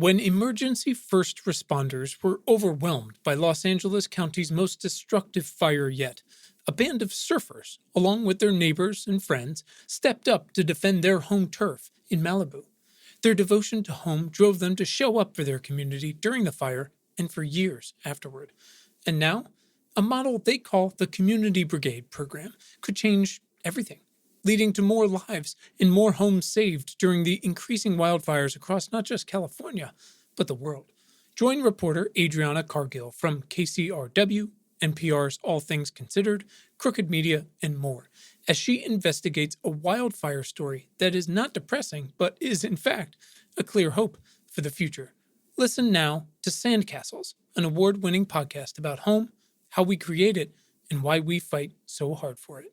When emergency first responders were overwhelmed by Los Angeles County's most destructive fire yet, a band of surfers, along with their neighbors and friends, stepped up to defend their home turf in Malibu. Their devotion to home drove them to show up for their community during the fire and for years afterward. And now, a model they call the Community Brigade program could change everything, leading to more lives and more homes saved during the increasing wildfires across not just California, but the world. Join reporter Adriana Cargill from KCRW, NPR's All Things Considered, Crooked Media, and more, as she investigates a wildfire story that is not depressing, but is, in fact, a clear hope for the future. Listen now to Sandcastles, an award-winning podcast about home, how we create it, and why we fight so hard for it.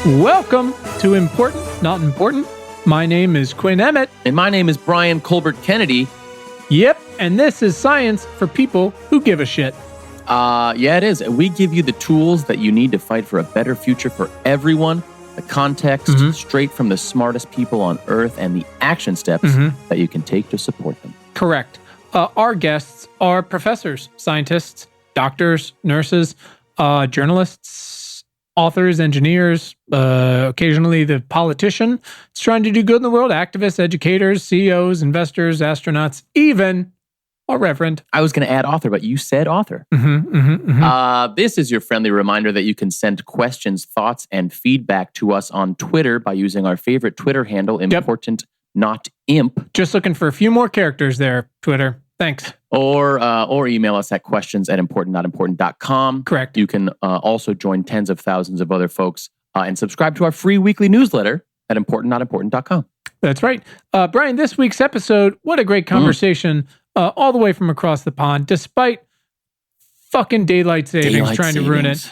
Welcome to Important, Not Important. My name is Quinn Emmett. And my name is Brian Colbert Kennedy. Yep, and this is science for people who give a shit. Yeah, it is. We give you the tools that you need to fight for a better future for everyone, the context straight from the smartest people on Earth, and the action steps that you can take to support them. Correct. Our guests are professors, scientists, doctors, nurses, journalists, authors, engineers, occasionally the politician. It's trying to do good in the world, activists, educators, CEOs, investors, astronauts, even a reverend. I was going to add author, but you said author. This is your friendly reminder that you can send questions, thoughts, and feedback to us on Twitter by using our favorite Twitter handle, Important Not Imp. Just looking for a few more characters there, Twitter. Thanks. Or email us at questions@importantnotimportant.com. Correct. You can also join tens of thousands of other folks and subscribe to our free weekly newsletter at importantnotimportant.com. That's right. Brian, this week's episode, what a great conversation all the way from across the pond, despite fucking daylight savings trying to ruin it.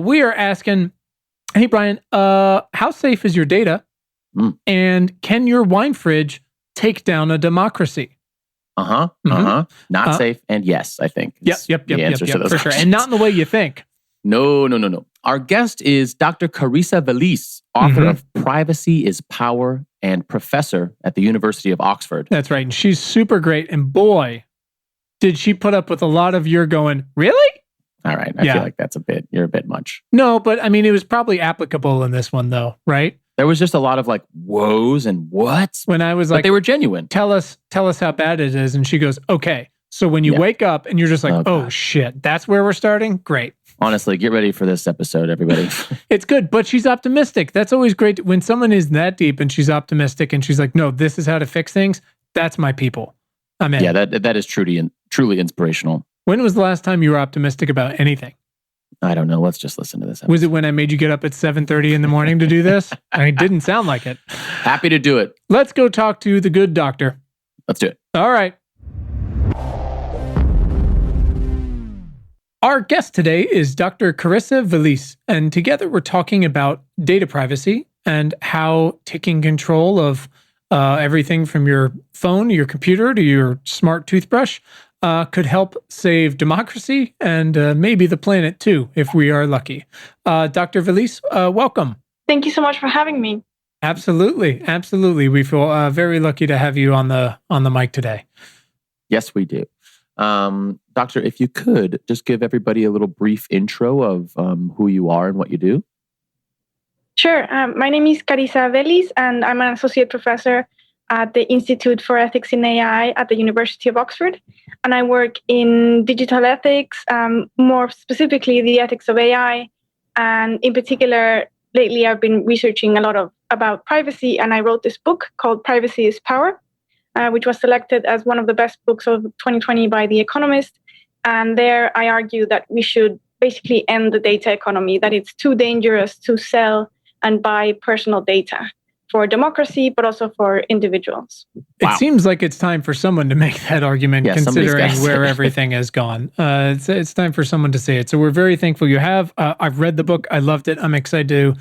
We are asking, hey, Brian, how safe is your data? And can your wine fridge take down a democracy? Not safe and yes, I think. Yep, the answers to those for questions. sure. And not in the way you think. No. Our guest is Dr. Carissa Véliz, author of Privacy is Power and professor at the University of Oxford. That's right. And she's super great. And boy, did she put up with a lot of your going, really? All right. I feel like you're a bit much. No, but I mean, it was probably applicable in this one though, right? There was just a lot of like woes and whats. When I was but like, they were genuine. Tell us how bad it is. And she goes, okay. So when you wake up and you're just like, oh shit, that's where we're starting? Great. Honestly, get ready for this episode, everybody. It's good, but she's optimistic. That's always great. When someone is that deep and she's optimistic and she's like, no, this is how to fix things. That's my people. I'm in. Yeah, that is truly inspirational. When was the last time you were optimistic about anything? I don't know. Let's just listen to this episode. Was it when I made you get up at 7:30 in the morning to do this? I mean, it didn't sound like it. Happy to do it. Let's go talk to the good doctor. Let's do it. All right. Our guest today is Dr. Carissa Véliz, and together we're talking about data privacy and how taking control of everything from your phone, your computer, to your smart toothbrush could help save democracy and maybe the planet too, if we are lucky. Dr. Véliz, welcome. Thank you so much for having me. Absolutely. We feel very lucky to have you on the mic today. Yes, we do. Doctor, if you could just give everybody a little brief intro of who you are and what you do. Sure. My name is Carissa Véliz, and I'm an associate professor at the Institute for Ethics in AI at the University of Oxford. And I work in digital ethics, more specifically the ethics of AI. And in particular, lately I've been researching a lot about privacy, and I wrote this book called Privacy is Power, which was selected as one of the best books of 2020 by The Economist. And there I argue that we should basically end the data economy, that it's too dangerous to sell and buy personal data for democracy, but also for individuals. It seems like it's time for someone to make that argument, considering where everything has gone. It's time for someone to say it. So we're very thankful you have. I've read the book. I loved it. I'm excited to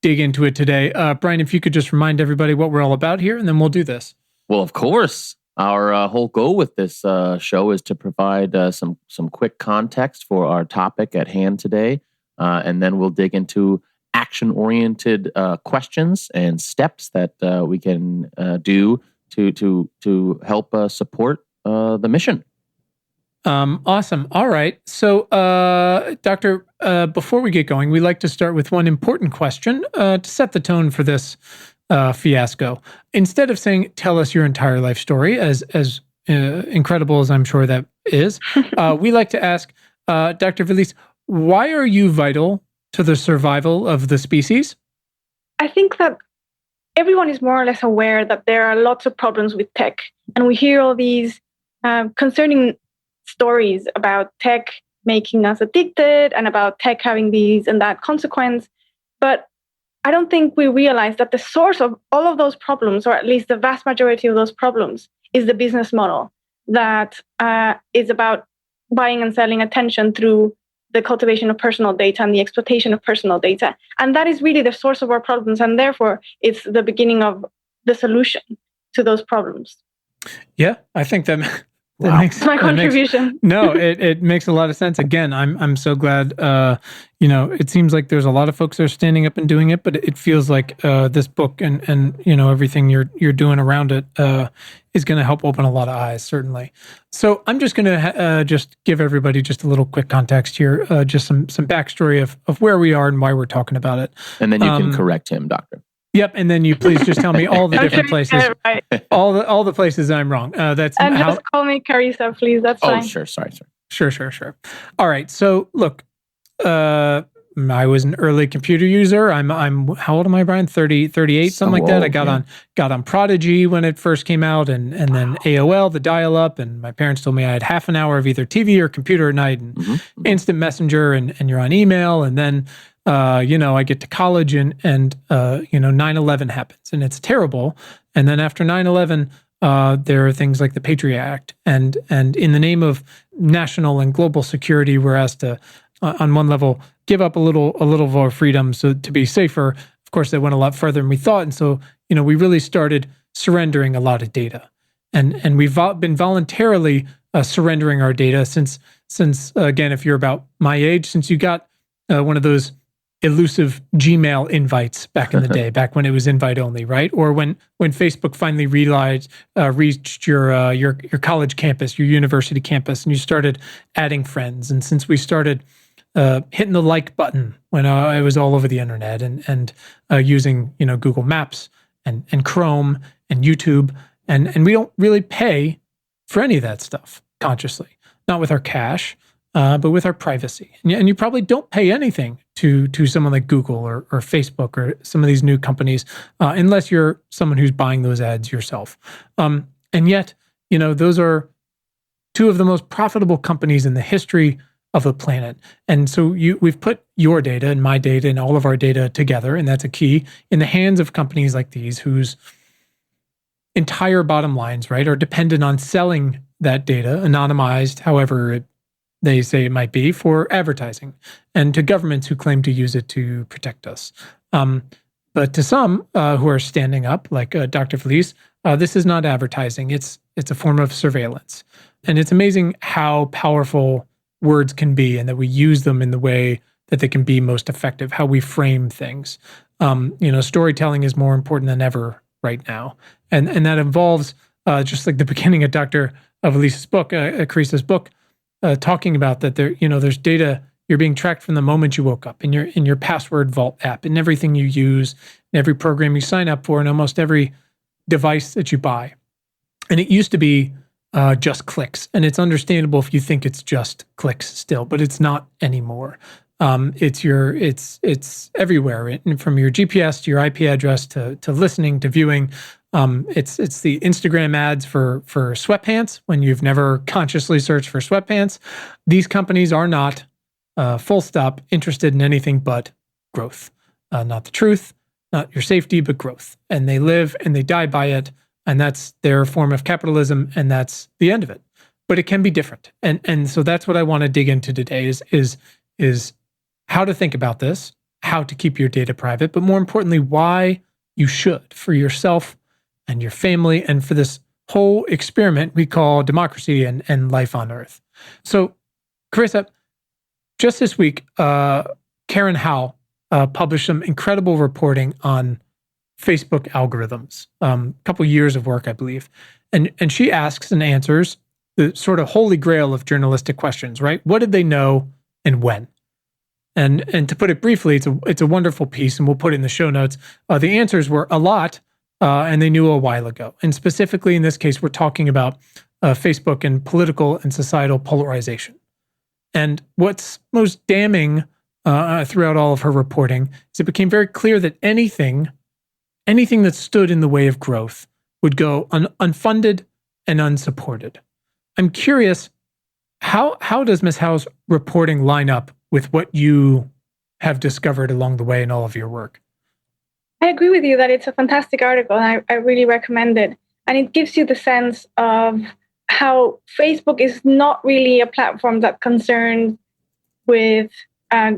dig into it today. Brian, if you could just remind everybody what we're all about here, and then we'll do this. Well, of course. Our whole goal with this show is to provide some quick context for our topic at hand today. and then we'll dig into action-oriented questions and steps that we can do to help support the mission. Awesome. All right. So, Doctor, before we get going, we like to start with one important question to set the tone for this fiasco. Instead of saying, tell us your entire life story, as incredible as I'm sure that is, we like to ask, Dr. Véliz, why are you vital to the survival of the species? I think that everyone is more or less aware that there are lots of problems with tech. And we hear all these concerning stories about tech making us addicted and about tech having these and that consequence. But I don't think we realize that the source of all of those problems, or at least the vast majority of those problems, is the business model that is about buying and selling attention through the cultivation of personal data and the exploitation of personal data. And that is really the source of our problems. And therefore, it's the beginning of the solution to those problems. Yeah, I think that Wow. Makes my contribution. It makes a lot of sense. Again, I'm so glad. It seems like there's a lot of folks that are standing up and doing it, but it feels like this book and everything you're doing around it is going to help open a lot of eyes, certainly. So I'm just going to just give everybody just a little quick context here, just some backstory of where we are and why we're talking about it, and then you can correct him, Doctor. Yep, and then you please just tell me all the different places, right. all the places I'm wrong. That's and just call me Carissa, please. That's fine. Oh, sure. Sorry. Sure. All right. So look, I was an early computer user. I'm how old am I, Brian? 38, something like that. I got on Prodigy when it first came out, and then AOL, the dial-up, and my parents told me I had half an hour of either TV or computer at night, and instant messenger, and you're on email, and then. I get to college and 9/11 happens and it's terrible. And then after 9/11, there are things like the Patriot Act, and in the name of national and global security, we're asked to, on one level, give up a little of our freedom so to be safer. Of course, they went a lot further than we thought, and so we really started surrendering a lot of data, and we've been voluntarily surrendering our data since again, if you're about my age, since you got one of those elusive Gmail invites back in the day, back when it was invite only, right? Or when Facebook finally reached your college campus, your university campus, and you started adding friends. And since we started hitting the like button when I was all over the internet and using Google Maps and Chrome and YouTube, and we don't really pay for any of that stuff consciously, not with our cash. But with our privacy. And you probably don't pay anything to someone like Google or Facebook or some of these new companies, unless you're someone who's buying those ads yourself. And yet, those are two of the most profitable companies in the history of the planet. And so we've put your data and my data and all of our data together, and that's a key, in the hands of companies like these whose entire bottom lines, right, are dependent on selling that data, anonymized, however they say it might be, for advertising, and to governments who claim to use it to protect us. But to some who are standing up, like Dr. Véliz, this is not advertising. It's a form of surveillance. And it's amazing how powerful words can be, and that we use them in the way that they can be most effective, how we frame things. Storytelling is more important than ever right now. And that involves, just like the beginning of Dr. Véliz's book, Carissa's book, talking about that there's data, you're being tracked from the moment you woke up in your password vault app, in everything you use, in every program you sign up for, and almost every device that you buy. And it used to be just clicks, and it's understandable if you think it's just clicks still, but it's not anymore. It's everywhere, from your GPS to your IP address to listening to viewing. It's the Instagram ads for sweatpants when you've never consciously searched for sweatpants. These companies are not, full stop, interested in anything but growth. Not the truth, not your safety, but growth. And they live and they die by it. And that's their form of capitalism. And that's the end of it. But it can be different. And so that's what I want to dig into today is how to think about this, how to keep your data private, but more importantly, why you should, for yourself and your family, and for this whole experiment we call democracy and life on Earth. So, Carissa, just this week, Karen Howe published some incredible reporting on Facebook algorithms, a couple years of work, I believe. And she asks and answers the sort of holy grail of journalistic questions, right? What did they know and when? And to put it briefly, it's a wonderful piece, and we'll put it in the show notes. The answers were a lot, and they knew a while ago. And specifically in this case, we're talking about Facebook and political and societal polarization. And what's most damning throughout all of her reporting is it became very clear that anything that stood in the way of growth would go unfunded and unsupported. I'm curious, how does Ms. Howe's reporting line up with what you have discovered along the way in all of your work? I agree with you that it's a fantastic article, and I really recommend it. And it gives you the sense of how Facebook is not really a platform that's concerned with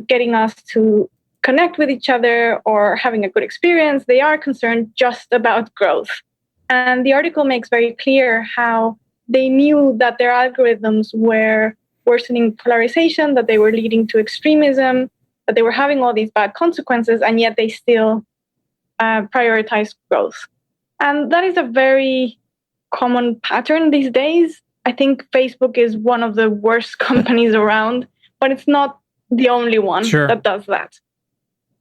getting us to connect with each other or having a good experience. They are concerned just about growth. And the article makes very clear how they knew that their algorithms were worsening polarization, that they were leading to extremism, that they were having all these bad consequences, and yet they still prioritize growth. And that is a very common pattern these days. I think Facebook is one of the worst companies around, but it's not the only one that does that.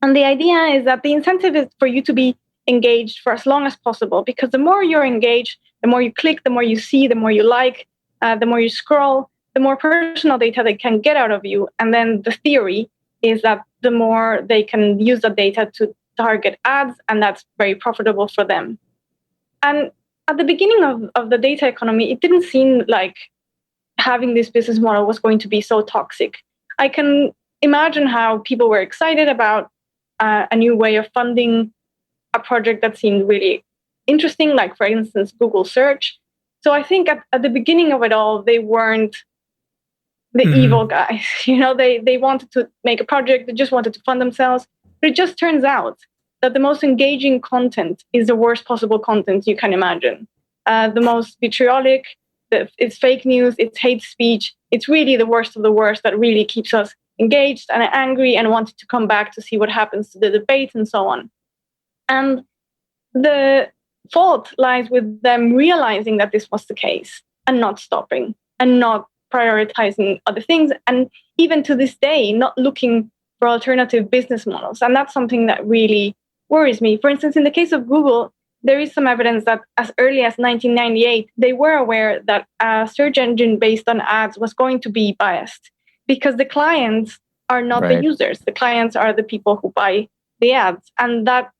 And the idea is that the incentive is for you to be engaged for as long as possible, because the more you're engaged, the more you click, the more you see, the more you like, the more you scroll, the more personal data they can get out of you. And then the theory is that the more they can use the data to target ads, and that's very profitable for them. And at the beginning of the data economy, it didn't seem like having this business model was going to be so toxic. I can imagine how people were excited about a new way of funding a project that seemed really interesting, like, for instance, Google search. So I think at the beginning of it all, they weren't the evil guys. They wanted to make a project, they just wanted to fund themselves. But it just turns out that the most engaging content is the worst possible content you can imagine. The most vitriolic, it's fake news, it's hate speech. It's really the worst of the worst that really keeps us engaged and angry and wanted to come back to see what happens to the debate and so on. And the fault lies with them realizing that this was the case and not stopping and not prioritizing other things. And even to this day, not looking for alternative business models. And that's something that really worries me. For instance, in the case of Google, there is some evidence that as early as 1998, they were aware that a search engine based on ads was going to be biased, because the clients are not the users. The clients are the people who buy the ads. And that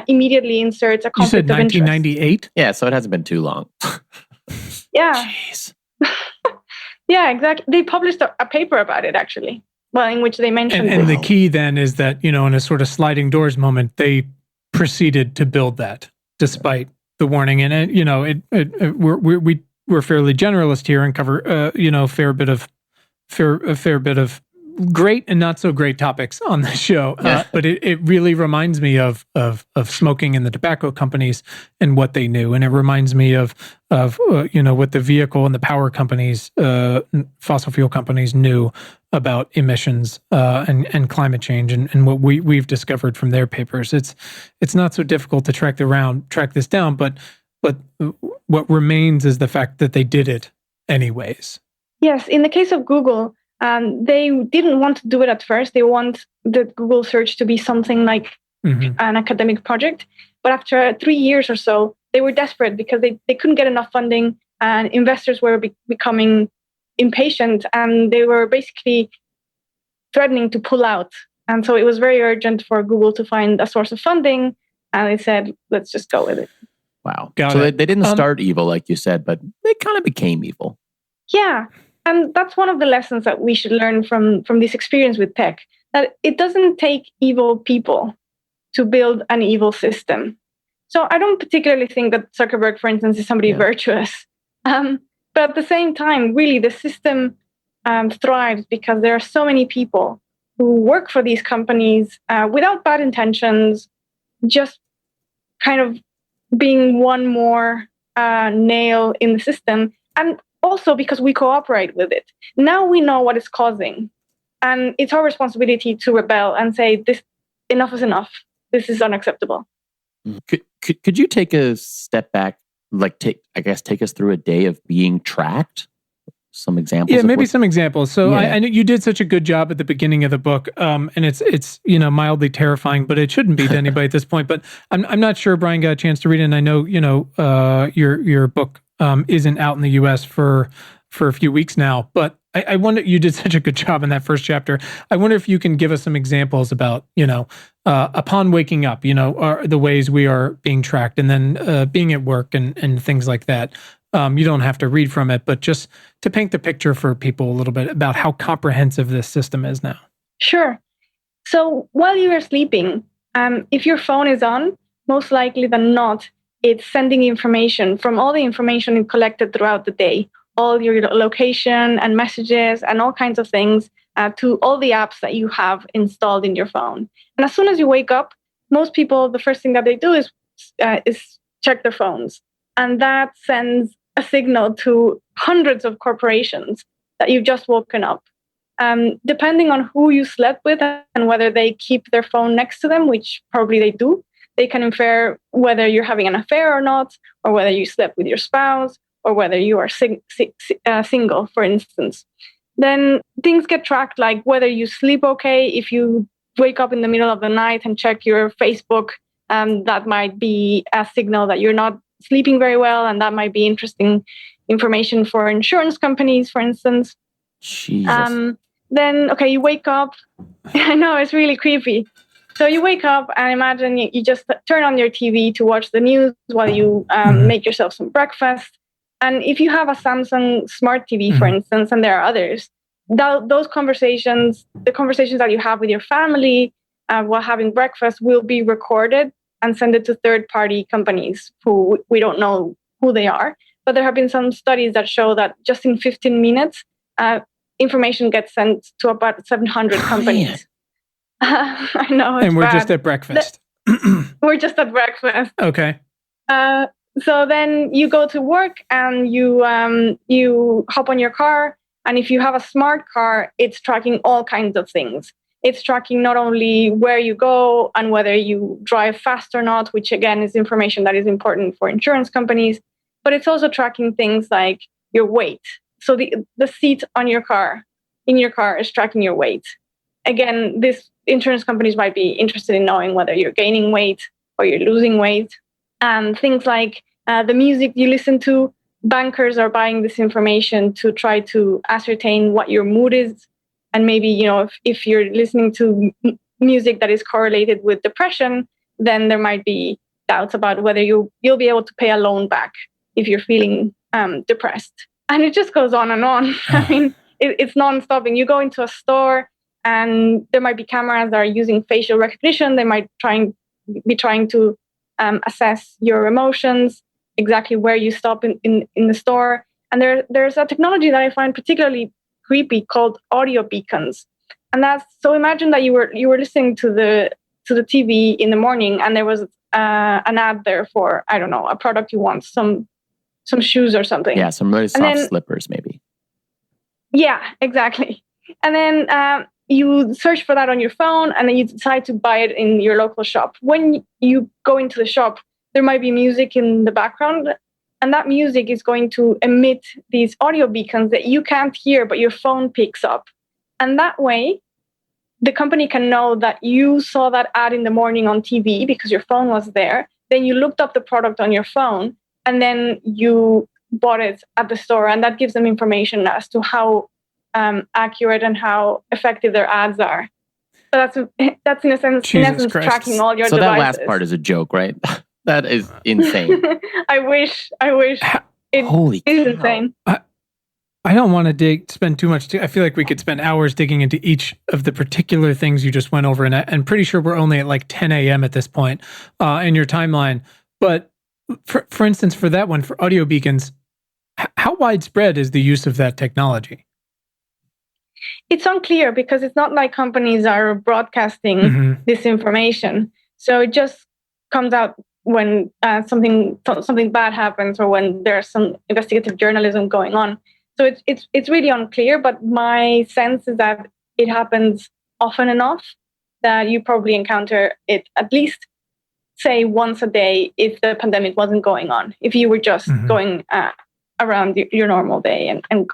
immediately inserts a conflict of interest. You said 1998? Yeah, so it hasn't been too long. Yeah. Jeez. Yeah, exactly. They published a paper about it, actually, in which they mentioned And the key then is that, in a sort of sliding doors moment, they proceeded to build that despite the warning. And, we're fairly generalist here and cover, a fair bit of great and not so great topics on the show. But it really reminds me of smoking and the tobacco companies and what they knew. And it reminds me of what the vehicle and the power companies, fossil fuel companies knew about emissions and climate change and what we've discovered from their papers. It's not so difficult to track this down, but what remains is the fact that they did it anyways. Yes, in the case of Google, they didn't want to do it at first. They want the Google search to be something like an academic project. But after 3 years or so, they were desperate because they couldn't get enough funding, and investors were becoming impatient, and they were basically threatening to pull out. And so it was very urgent for Google to find a source of funding, and they said, let's just go with it. Wow. They didn't start evil, like you said, but they kind of became evil. Yeah. And that's one of the lessons that we should learn from this experience with tech, that it doesn't take evil people to build an evil system. So I don't particularly think that Zuckerberg, for instance, is somebody virtuous. But at the same time, really, the system thrives because there are so many people who work for these companies without bad intentions, just kind of being one more nail in the system. And also because we cooperate with it. Now we know what is causing And it's our responsibility to rebel and say, "This enough is enough. This is unacceptable." Could you take a step back, take us through a day of being tracked? Some examples. Yeah, maybe some examples. So I know you did such a good job at the beginning of the book, and it's mildly terrifying, but it shouldn't be to anybody at this point. But I'm not sure Brian got a chance to read it, and I know your book isn't out in the U.S. for a few weeks now. But I wonder, you did such a good job in that first chapter. I wonder if you can give us some examples about upon waking up, the ways we are being tracked, and then being at work and things like that. You don't have to read from it, but just to paint the picture for people a little bit about how comprehensive this system is now. Sure. So while you are sleeping, if your phone is on, most likely than not, it's sending information from all the information you collected throughout the day, all your location and messages and all kinds of things to all the apps that you have installed in your phone. And as soon as you wake up, most people, the first thing that they do is check their phones. And that sends a signal to hundreds of corporations that you've just woken up. Depending on who you slept with and whether they keep their phone next to them, which probably they do, they can infer whether you're having an affair or not, or whether you slept with your spouse, or whether you are single, for instance. Then things get tracked, like whether you sleep okay. If you wake up in the middle of the night and check your Facebook, that might be a signal that you're not sleeping very well, and that might be interesting information for insurance companies, for instance. Jesus. Then, okay, you wake up. I know, it's really creepy. So you wake up and imagine you just turn on your TV to watch the news while you make yourself some breakfast. And if you have a Samsung Smart TV, for instance, and there are others, those conversations, the conversations that you have with your family while having breakfast, will be recorded and send it to third-party companies who we don't know who they are. But there have been some studies that show that just in 15 minutes, information gets sent to about 700 companies. I know, it's and we're bad. Just at breakfast. We're just at breakfast. Okay. So then you go to work and you hop on your car. And if you have a smart car, it's tracking all kinds of things. It's tracking not only where you go and whether you drive fast or not, which again is information that is important for insurance companies, but it's also tracking things like your weight. So the seat in your car is tracking your weight. Again, these insurance companies might be interested in knowing whether you're gaining weight or you're losing weight. And things like the music you listen to, bankers are buying this information to try to ascertain what your mood is. And maybe, if you're listening to music that is correlated with depression, then there might be doubts about whether you'll be able to pay a loan back if you're feeling depressed. And it just goes on and on. I mean, it's non-stopping. You go into a store and there might be cameras that are using facial recognition. They might be trying to assess your emotions, exactly where you stop in the store. And there's a technology that I find particularly creepy called audio beacons. And that's, so imagine that you were listening to the TV in the morning and there was an ad there for, I don't know, a product you want, some shoes or something. Yeah, some really soft slippers maybe. Yeah, exactly. And then you search for that on your phone and then you decide to buy it in your local shop. When you go into the shop, there might be music in the background, and that music is going to emit these audio beacons that you can't hear, but your phone picks up. And that way, the company can know that you saw that ad in the morning on TV because your phone was there. Then you looked up the product on your phone, and then you bought it at the store. And that gives them information as to how accurate and how effective their ads are. So that's in essence tracking all your devices. So that last part is a joke, right? That is insane. I wish. Holy it is cow. Insane. I don't want to spend too much. I feel like we could spend hours digging into each of the particular things you just went over, and I'm pretty sure we're only at like 10 a.m. at this point in your timeline. But for instance, for that one, for audio beacons, how widespread is the use of that technology? It's unclear because it's not like companies are broadcasting this information. So it just comes out when something bad happens or when there's some investigative journalism going on. So it's really unclear. But my sense is that it happens often enough that you probably encounter it at least, say, once a day if the pandemic wasn't going on, if you were just going around your normal day and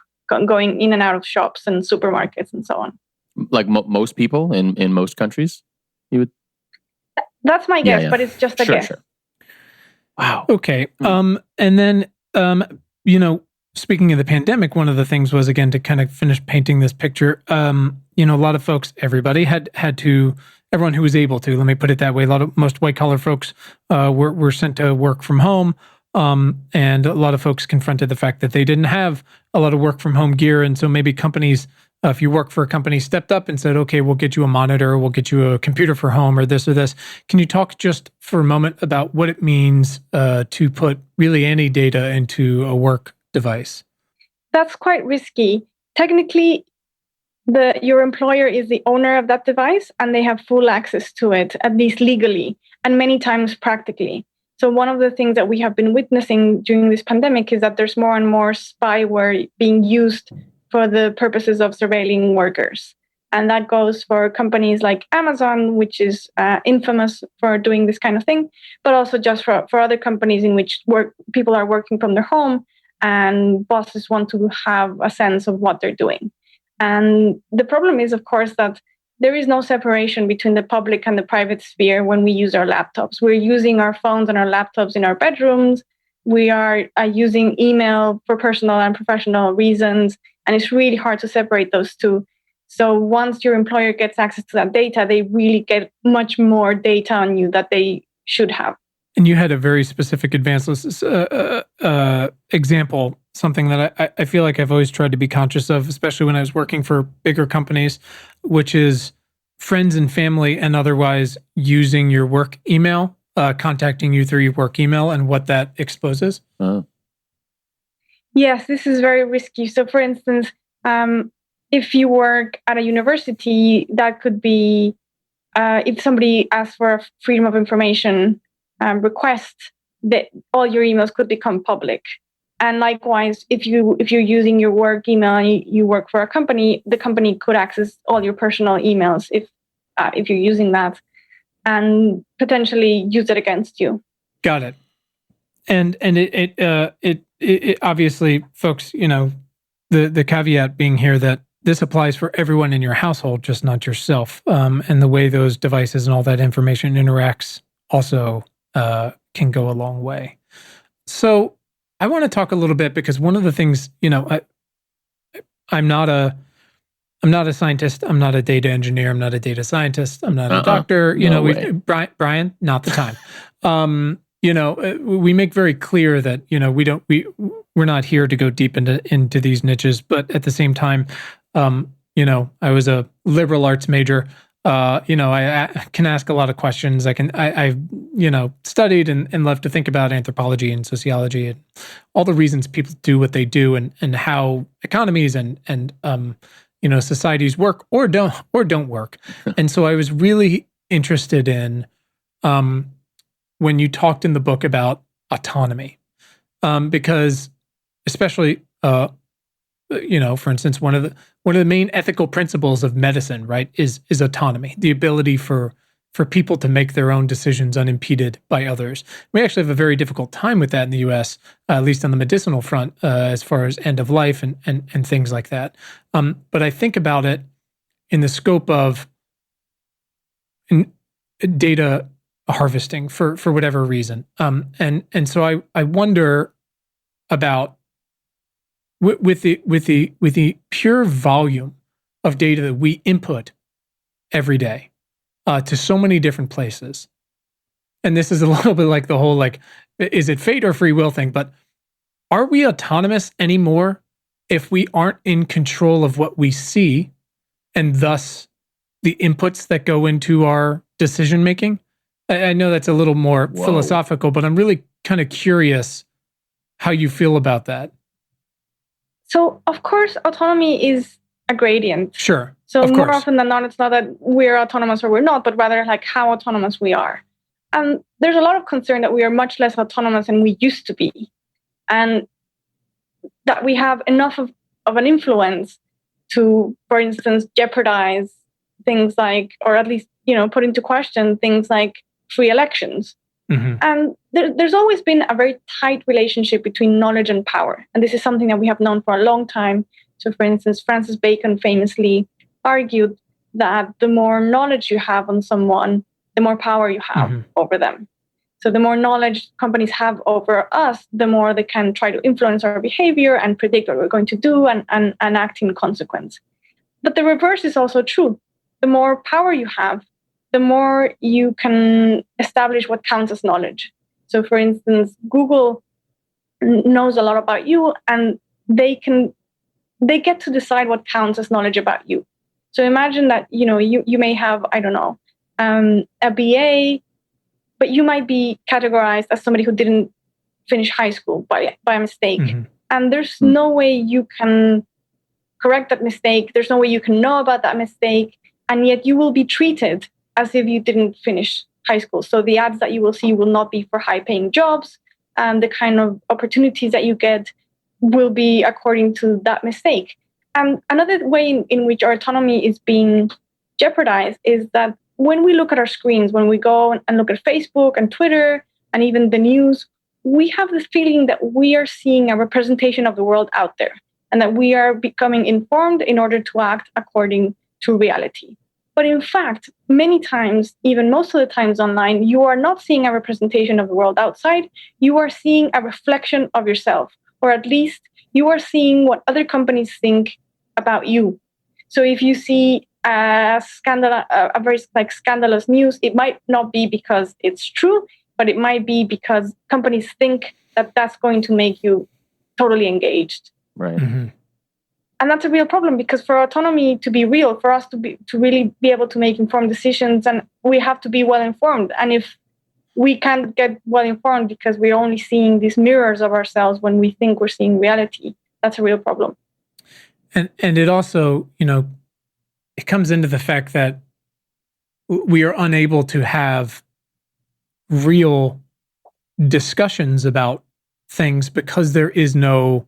going in and out of shops and supermarkets and so on. Like most people in most countries, you would. That's my guess, but it's just a guess. Sure. Wow. Okay. And then, speaking of the pandemic, one of the things was, again, to kind of finish painting this picture, a lot of folks, everybody had to, everyone who was able to, let me put it that way, most white collar folks were sent to work from home. And a lot of folks confronted the fact that they didn't have a lot of work from home gear. And so maybe companies, if you work for a company, stepped up and said, okay, we'll get you a monitor, we'll get you a computer for home or this or this. Can you talk just for a moment about what it means to put really any data into a work device? That's quite risky. Technically, your employer is the owner of that device and they have full access to it, at least legally, and many times practically. So one of the things that we have been witnessing during this pandemic is that there's more and more spyware being used for the purposes of surveilling workers. And that goes for companies like Amazon, which is infamous for doing this kind of thing, but also just for other companies in which people are working from their home and bosses want to have a sense of what they're doing. And the problem is, of course, that there is no separation between the public and the private sphere when we use our laptops. We're using our phones and our laptops in our bedrooms. We are using email for personal and professional reasons. And it's really hard to separate those two. So once your employer gets access to that data, they really get much more data on you that they should have. And you had a very specific example, something that I feel like I've always tried to be conscious of, especially when I was working for bigger companies, which is friends and family and otherwise using your work email, contacting you through your work email and what that exposes. Yes, this is very risky. So for instance, if you work at a university, that could be if somebody asks for a freedom of information request, that all your emails could become public. And likewise, if you're using your work email and you work for a company, the company could access all your personal emails if you're using that and potentially use it against you. Got it. And it obviously, folks, the caveat being here that this applies for everyone in your household, just not yourself. And the way those devices and all that information interacts also can go a long way. So I want to talk a little bit because one of the things, I'm not a scientist. I'm not a data engineer. I'm not a data scientist. I'm not a doctor. Brian, not the time. We make very clear that we're not here to go deep into these niches. But at the same time, I was a liberal arts major. I can ask a lot of questions. I've studied and love to think about anthropology and sociology and all the reasons people do what they do and how economies and societies work or don't work. And so I was really interested in when you talked in the book about autonomy, because especially for instance, one of the main ethical principles of medicine, right, is autonomy, the ability for people to make their own decisions unimpeded by others. We actually have a very difficult time with that in the U.S., at least on the medicinal front, as far as end of life and things like that. But I think about it in the scope of data harvesting for whatever reason, and so I wonder about. With the pure volume of data that we input every day to so many different places, and this is a little bit like the whole is it fate or free will thing? But are we autonomous anymore if we aren't in control of what we see, and thus the inputs that go into our decision making? I know that's a little more philosophical, but I'm really kind of curious how you feel about that. So, of course, autonomy is a gradient. Sure. So more often than not, it's not that we're autonomous or we're not, but rather how autonomous we are. And there's a lot of concern that we are much less autonomous than we used to be. And that we have enough of an influence to, for instance, jeopardize things like, or at least, put into question things like free elections. Mm-hmm. And there's always been a very tight relationship between knowledge and power. And this is something that we have known for a long time. So, for instance, Francis Bacon famously argued that the more knowledge you have on someone, the more power you have over them. So the more knowledge companies have over us, the more they can try to influence our behavior and predict what we're going to do and act in consequence. But the reverse is also true. The more power you have, the more you can establish what counts as knowledge. So, for instance, Google knows a lot about you, and they get to decide what counts as knowledge about you. So imagine that you may have, I don't know, a BA, but you might be categorized as somebody who didn't finish high school by a mistake. Mm-hmm. And there's no way you can correct that mistake. There's no way you can know about that mistake. And yet you will be treated as if you didn't finish high school. So the ads that you will see will not be for high-paying jobs. And the kind of opportunities that you get will be according to that mistake. And another way in which our autonomy is being jeopardized is that when we look at our screens, when we go and look at Facebook and Twitter and even the news, we have the feeling that we are seeing a representation of the world out there and that we are becoming informed in order to act according to reality. But in fact, many times, even most of the times online, you are not seeing a representation of the world outside. You are seeing a reflection of yourself, or at least you are seeing what other companies think about you. So if you see a very scandalous news, it might not be because it's true, but it might be because companies think that that's going to make you totally engaged. Right. Mm-hmm. And that's a real problem, because for autonomy to be real, for us to really be able to make informed decisions, and we have to be well informed. And if we can't get well informed because we're only seeing these mirrors of ourselves when we think we're seeing reality, that's a real problem. And it also, it comes into the fact that we are unable to have real discussions about things because there is no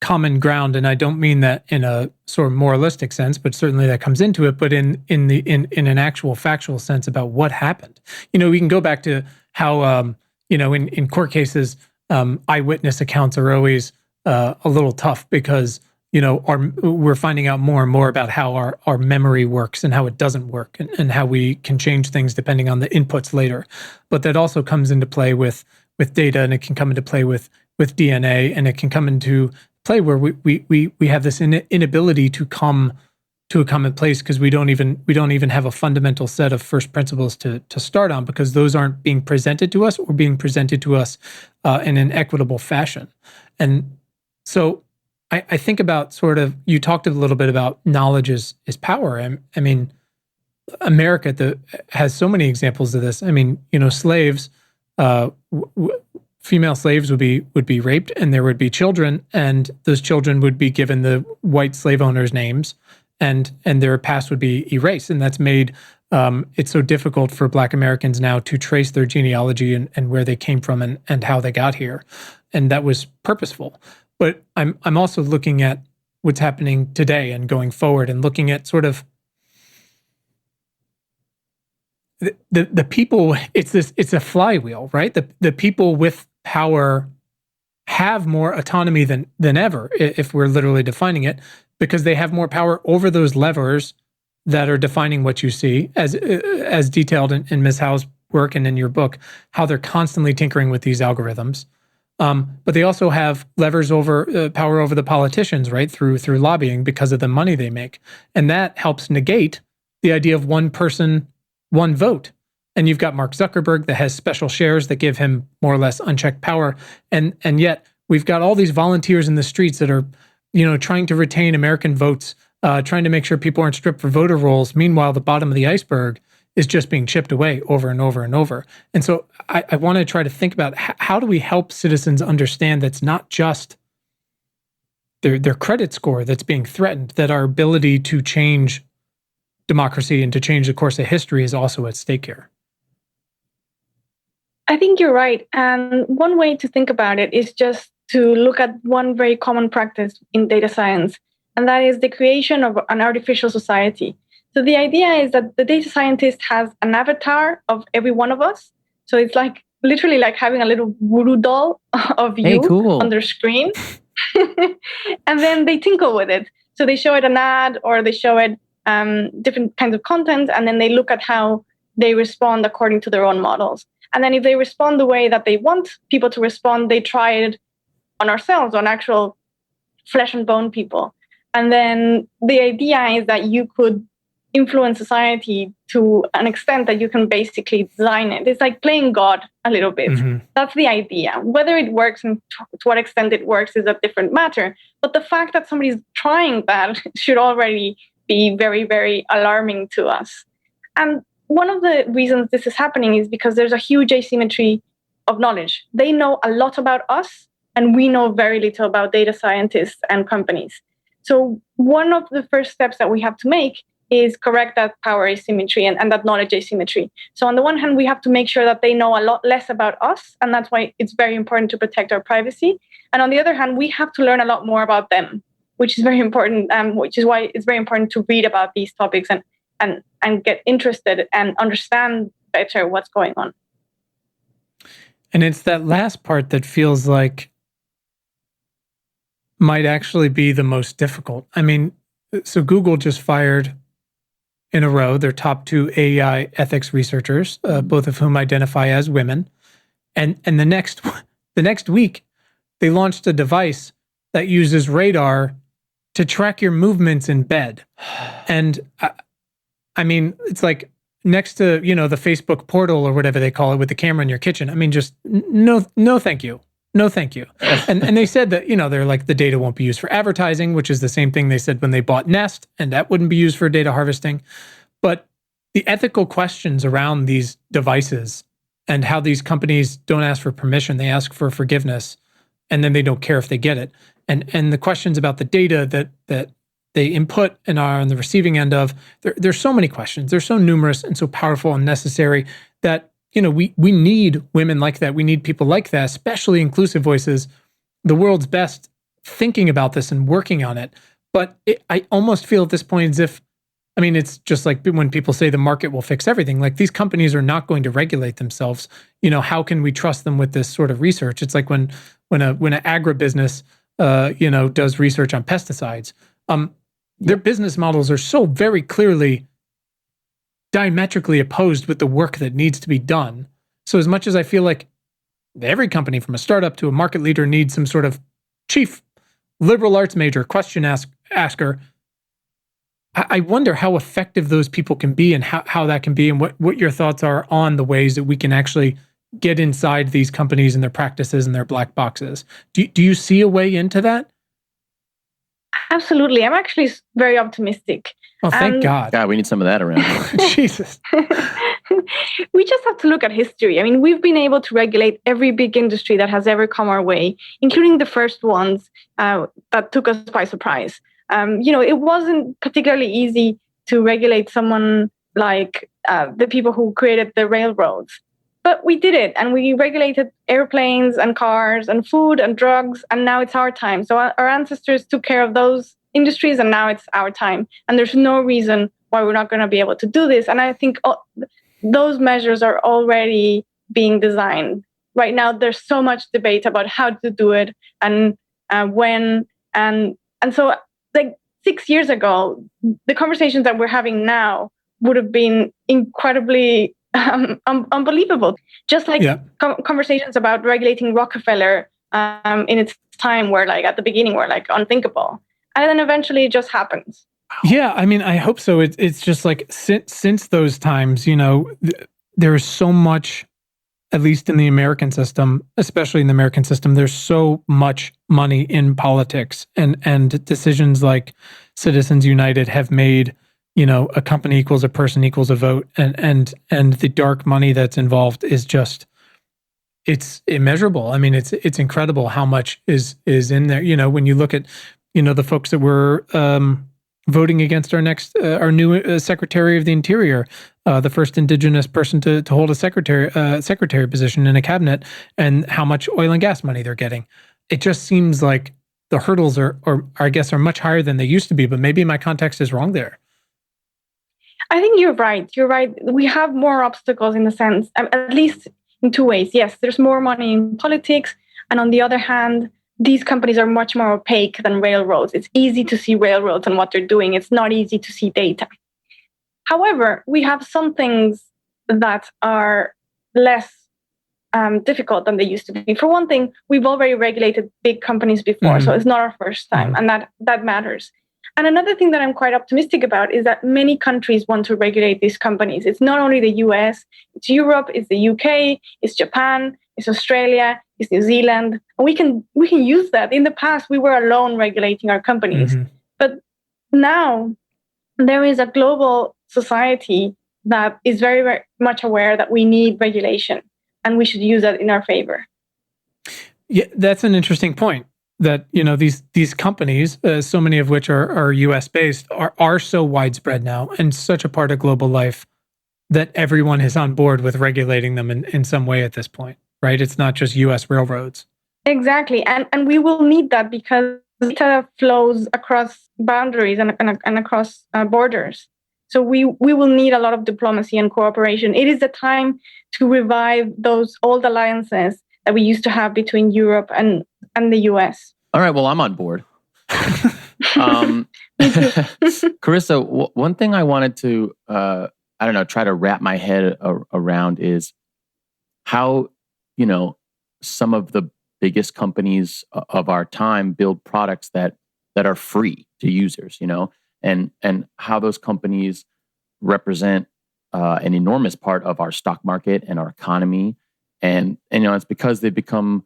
common ground. And I don't mean that in a sort of moralistic sense, but certainly that comes into it, but in an actual factual sense about what happened. We can go back to how, in court cases, eyewitness accounts are always a little tough because we're finding out more and more about how our memory works and how it doesn't work and how we can change things depending on the inputs later. But that also comes into play with data, and it can come into play with DNA, and it can come into play where we have this inability to come to a common place because we don't even have a fundamental set of first principles to start on, because those aren't being presented to us or being presented to us in an equitable fashion. And so I think about you talked a little bit about knowledge is power. I mean, America has so many examples of this. I mean, slaves, female slaves would be raped, and there would be children, and those children would be given the white slave owners' names, and their past would be erased. And that's made it so difficult for Black Americans now to trace their genealogy and where they came from and how they got here. And that was purposeful. But I'm also looking at what's happening today and going forward, and looking at sort of the people. It's a flywheel, right? The people with power have more autonomy than ever, if we're literally defining it, because they have more power over those levers that are defining what you see, as detailed in Ms. Howe's work and in your book, how they're constantly tinkering with these algorithms. But they also have levers over power over the politicians, right, through lobbying, because of the money they make. And that helps negate the idea of one person, one vote. And you've got Mark Zuckerberg that has special shares that give him more or less unchecked power. And yet we've got all these volunteers in the streets that are, trying to retain American votes, trying to make sure people aren't stripped for voter rolls. Meanwhile, the bottom of the iceberg is just being chipped away over and over and over. And so I want to try to think about how do we help citizens understand that's not just their credit score that's being threatened, that our ability to change democracy and to change the course of history is also at stake here. I think you're right. And one way to think about it is just to look at one very common practice in data science, and that is the creation of an artificial society. So the idea is that the data scientist has an avatar of every one of us. So it's like literally like having a little voodoo doll of you on their screen. And then they tinkle with it. So they show it an ad or they show it different kinds of content, and then they look at how they respond according to their own models. And then if they respond the way that they want people to respond, they try it on ourselves, on actual flesh and bone people. And then the idea is that you could influence society to an extent that you can basically design it. It's like playing God a little bit. Mm-hmm. That's the idea. Whether it works and to what extent it works is a different matter. But the fact that somebody's trying that should already be very, very alarming to us. And one of the reasons this is happening is because there's a huge asymmetry of knowledge. They know a lot about us, and we know very little about data scientists and companies. So one of the first steps that we have to make is correct that power asymmetry and that knowledge asymmetry. So on the one hand, we have to make sure that they know a lot less about us, and that's why it's very important to protect our privacy. And on the other hand, we have to learn a lot more about them, which is very important, which is why it's very important to read about these topics and get interested and understand better what's going on. And it's that last part that feels like might actually be the most difficult. I mean, so Google just fired in a row their top 2 AI ethics researchers, both of whom identify as women. And the next week, they launched a device that uses radar to track your movements in bed. And I mean, it's like next to, the Facebook portal or whatever they call it with the camera in your kitchen. I mean, just no, thank you. No, thank you. And they said that, they're like, the data won't be used for advertising, which is the same thing they said when they bought Nest, and that wouldn't be used for data harvesting. But the ethical questions around these devices and how these companies don't ask for permission, they ask for forgiveness, and then they don't care if they get it. And the questions about the data that they input and are on the receiving end of, there's so many questions. They're so numerous and so powerful and necessary that we need women like that. We need people like that, especially inclusive voices, the world's best, thinking about this and working on it. But I almost feel at this point as if, it's just like when people say the market will fix everything. Like, these companies are not going to regulate themselves. How can we trust them with this sort of research? It's like when an agribusiness, does research on pesticides. Their business models are so very clearly diametrically opposed with the work that needs to be done. So as much as I feel like every company from a startup to a market leader needs some sort of chief liberal arts major question asker, I wonder how effective those people can be and how that can be, and what your thoughts are on the ways that we can actually get inside these companies and their practices and their black boxes. Do you see a way into that? Absolutely. I'm actually very optimistic. Oh, thank God. God, we need some of that around. Jesus. We just have to look at history. We've been able to regulate every big industry that has ever come our way, including the first ones that took us by surprise. It wasn't particularly easy to regulate someone like the people who created the railroads. But we did it, and we regulated airplanes and cars and food and drugs, and now it's our time. So our ancestors took care of those industries, and now it's our time. And there's no reason why we're not going to be able to do this. And I think those measures are already being designed. Right now, there's so much debate about how to do it and when. And so, like 6 years ago, the conversations that we're having now would have been incredibly unbelievable. Just like conversations about regulating Rockefeller in its time were like, at the beginning, were like unthinkable. And then eventually it just happens. Yeah, I hope so. It's just like since those times, there's so much, at least in the American system, especially in the American system, there's so much money in politics, and decisions like Citizens United have made, a company equals a person equals a vote, and the dark money that's involved is just, it's immeasurable. It's incredible how much is in there. When you look at, the folks that were voting against our new Secretary of the Interior, the first Indigenous person to hold a secretary position in a cabinet, and how much oil and gas money they're getting. It just seems like the hurdles are I guess, are much higher than they used to be, but maybe my context is wrong there. I think you're right. You're right. We have more obstacles in a sense, at least in two ways. Yes, there's more money in politics. And on the other hand, these companies are much more opaque than railroads. It's easy to see railroads and what they're doing. It's not easy to see data. However, we have some things that are less difficult than they used to be. For one thing, we've already regulated big companies before, so it's not our first time, and that matters. And another thing that I'm quite optimistic about is that many countries want to regulate these companies. It's not only the US, it's Europe, it's the UK, it's Japan, it's Australia, it's New Zealand. And we can use that. In the past, we were alone regulating our companies. But now there is a global society that is very, very much aware that we need regulation, and we should use that in our favor. Yeah, that's an interesting point. That, you know, these companies, so many of which are U.S. based, are so widespread now and such a part of global life that everyone is on board with regulating them in some way at this point, right? It's not just U.S. railroads. Exactly, and we will need that because data flows across boundaries and across borders. So we will need a lot of diplomacy and cooperation. It is the time to revive those old alliances that we used to have between Europe and the US. All right, well, I'm on board. Carissa, one thing I wanted to, try to wrap my head around is how, you know, some of the biggest companies of our time build products that are free to users, you know, and how those companies represent an enormous part of our stock market and our economy. And you know, it's because they've become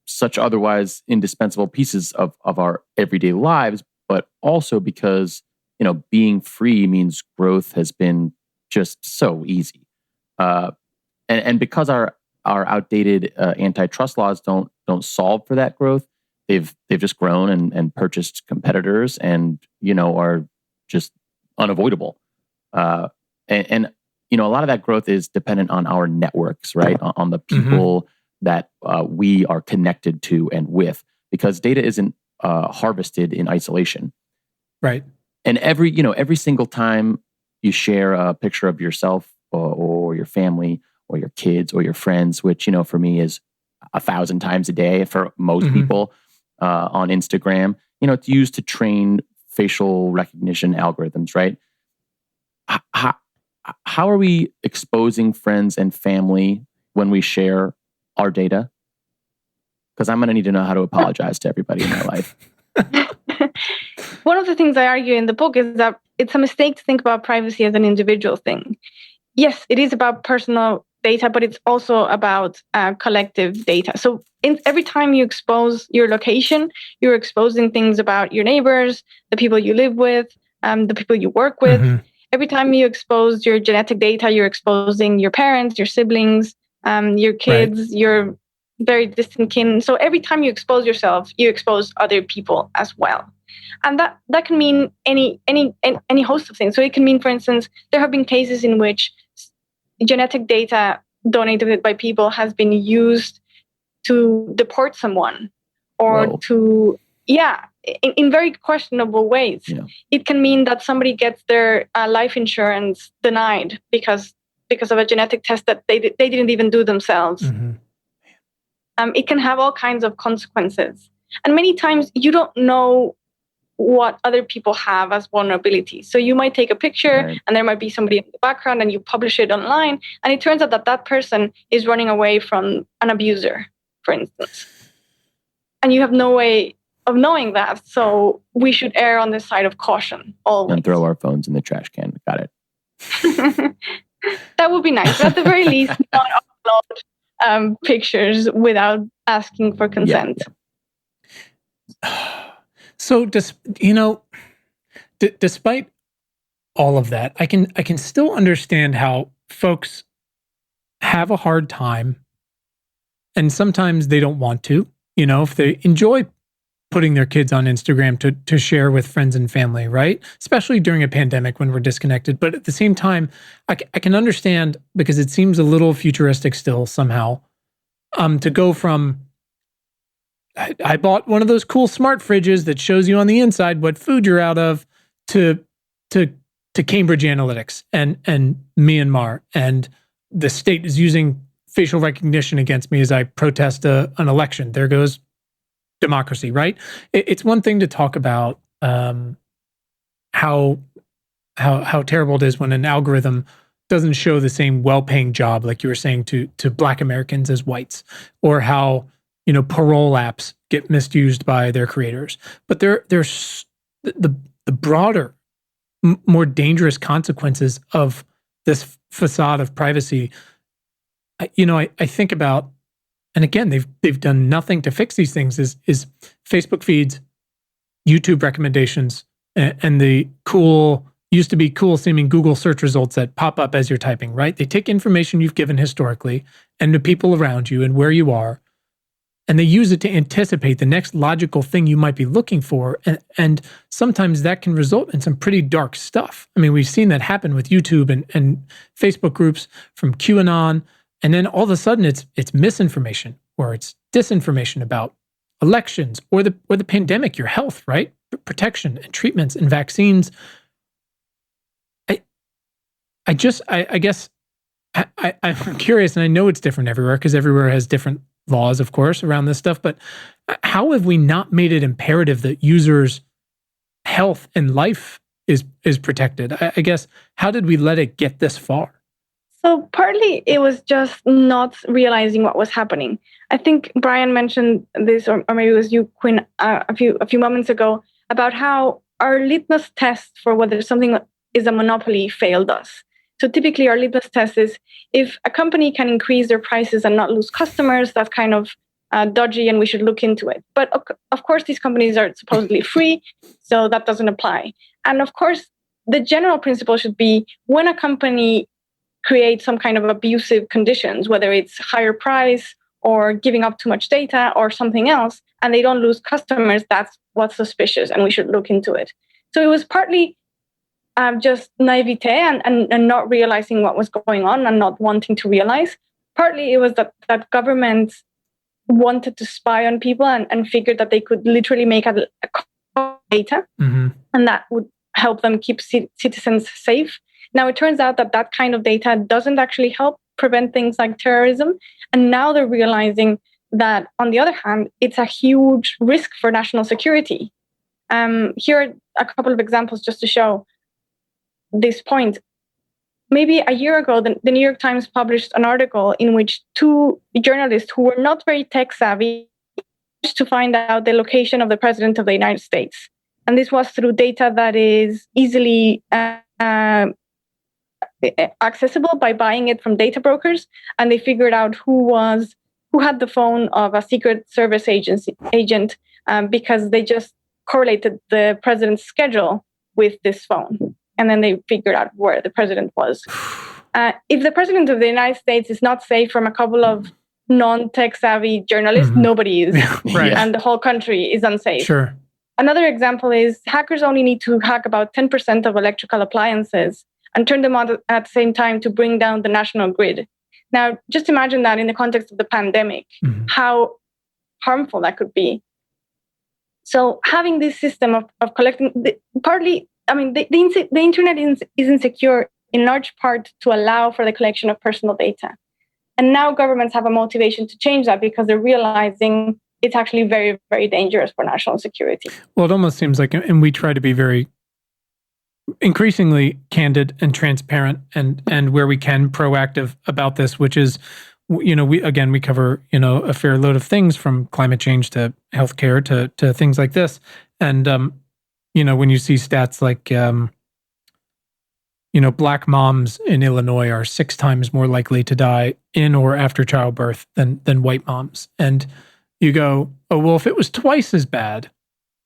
such otherwise indispensable pieces of our everyday lives, but also because, you know, being free means growth has been just so easy. And because our outdated antitrust laws don't solve for that growth, they've just grown and purchased competitors, and, you know, are just unavoidable. And you know, a lot of that growth is dependent on our networks, right? On the people that we are connected to and with, because data isn't harvested in isolation, right? And every single time you share a picture of yourself or your family or your kids or your friends, which, you know, for me is 1,000 times a day for most people on Instagram, you know, it's used to train facial recognition algorithms, right? How are we exposing friends and family when we share our data? Because I'm going to need to know how to apologize to everybody in my life. One of the things I argue in the book is that it's a mistake to think about privacy as an individual thing. Yes, it is about personal data, but it's also about collective data. So every time you expose your location, you're exposing things about your neighbors, the people you live with, the people you work with. Every time you expose your genetic data, you're exposing your parents, your siblings, your kids, your very distant kin. So every time you expose yourself, you expose other people as well. And that can mean any host of things. So it can mean, for instance, there have been cases in which genetic data donated by people has been used to deport someone or to, in very questionable ways. Yeah. It can mean that somebody gets their life insurance denied because of a genetic test that they didn't even do themselves. It can have all kinds of consequences. And many times you don't know what other people have as vulnerabilities. So you might take a picture and there might be somebody in the background and you publish it online. And it turns out that person is running away from an abuser, for instance. And you have no way of knowing that. So we should err on the side of caution always. And throw our phones in the trash can. Got it. That would be nice. But at the very least, not upload pictures without asking for consent. So, despite all of that, I can still understand how folks have a hard time, and sometimes they don't want to. You know, if they enjoy putting their kids on Instagram to share with friends and family, right? Especially during a pandemic when we're disconnected. But at the same time, I can understand, because it seems a little futuristic still somehow, to go from I bought one of those cool smart fridges that shows you on the inside what food you're out of, to Cambridge Analytics and Myanmar, and the state is using facial recognition against me as I protest an election. There goes democracy, right? It's one thing to talk about how terrible it is when an algorithm doesn't show the same well-paying job, like you were saying, to Black Americans as whites, or how parole apps get misused by their creators. But there's the broader, more dangerous consequences of this facade of privacy. I think about, and again, they've done nothing to fix these things. Is Facebook feeds, YouTube recommendations, and the used to be cool seeming Google search results that pop up as you're typing, right? They take information you've given historically and the people around you and where you are, and they use it to anticipate the next logical thing you might be looking for. And sometimes that can result in some pretty dark stuff. I mean, we've seen that happen with YouTube and Facebook groups from QAnon. And then all of a sudden it's misinformation or it's disinformation about elections or the pandemic, your health, right? Protection and treatments and vaccines. I guess I'm curious, and I know it's different everywhere because everywhere has different laws, of course, around this stuff, but how have we not made it imperative that users' health and life is protected? I guess, how did we let it get this far? So partly it was just not realizing what was happening. I think Brian mentioned this, or maybe it was you, Quinn, a few moments ago, about how our litmus test for whether something is a monopoly failed us. So typically our litmus test is if a company can increase their prices and not lose customers, that's kind of dodgy and we should look into it. But of course, these companies are supposedly free, so that doesn't apply. And of course, the general principle should be when a company create some kind of abusive conditions, whether it's higher price or giving up too much data or something else, and they don't lose customers, that's what's suspicious and we should look into it. So it was partly just naivete and not realizing what was going on and not wanting to realize. Partly it was that governments wanted to spy on people and figured that they could literally make a data, and that would help them keep citizens safe. Now, it turns out that kind of data doesn't actually help prevent things like terrorism. And now they're realizing that, on the other hand, it's a huge risk for national security. Here are a couple of examples just to show this point. Maybe a year ago, the New York Times published an article in which two journalists who were not very tech savvy to find out the location of the president of the United States. And this was through data that is easily accessible by buying it from data brokers, and they figured out who had the phone of a Secret Service agent because they just correlated the president's schedule with this phone, and then they figured out where the president was. If the president of the United States is not safe from a couple of non-tech savvy journalists, nobody is, right. And the whole country is unsafe. Sure. Another example is hackers only need to hack about 10% of electrical appliances and turn them on at the same time to bring down the national grid. Now, just imagine that in the context of the pandemic, how harmful that could be. So having this system of collecting, the internet is insecure in large part to allow for the collection of personal data. And now governments have a motivation to change that because they're realizing it's actually very, very dangerous for national security. Well, it almost seems like, and we try to be very increasingly candid and transparent and where we can proactive about this, which is, we cover, a fair load of things from climate change to healthcare to things like this. And, when you see stats like, Black moms in Illinois are 6 times more likely to die in or after childbirth than white moms. And you go, oh, well, if it was twice as bad,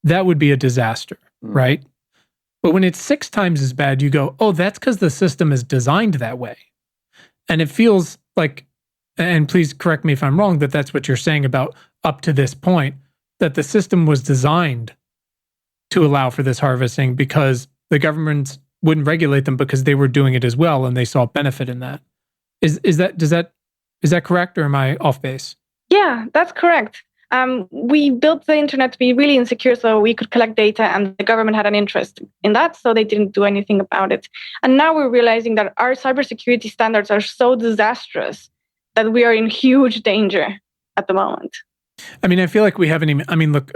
that would be a disaster, right? But when it's 6 times as bad, you go, oh, that's because the system is designed that way. And it feels like, and please correct me if I'm wrong, that that's what you're saying about up to this point, that the system was designed to allow for this harvesting because the government wouldn't regulate them because they were doing it as well and they saw benefit in that. Is that correct, or am I off base? Yeah, that's correct. We built the internet to be really insecure so we could collect data, and the government had an interest in that, so they didn't do anything about it. And now we're realizing that our cybersecurity standards are so disastrous that we are in huge danger at the moment. I mean, I feel like we haven't even, I mean, look,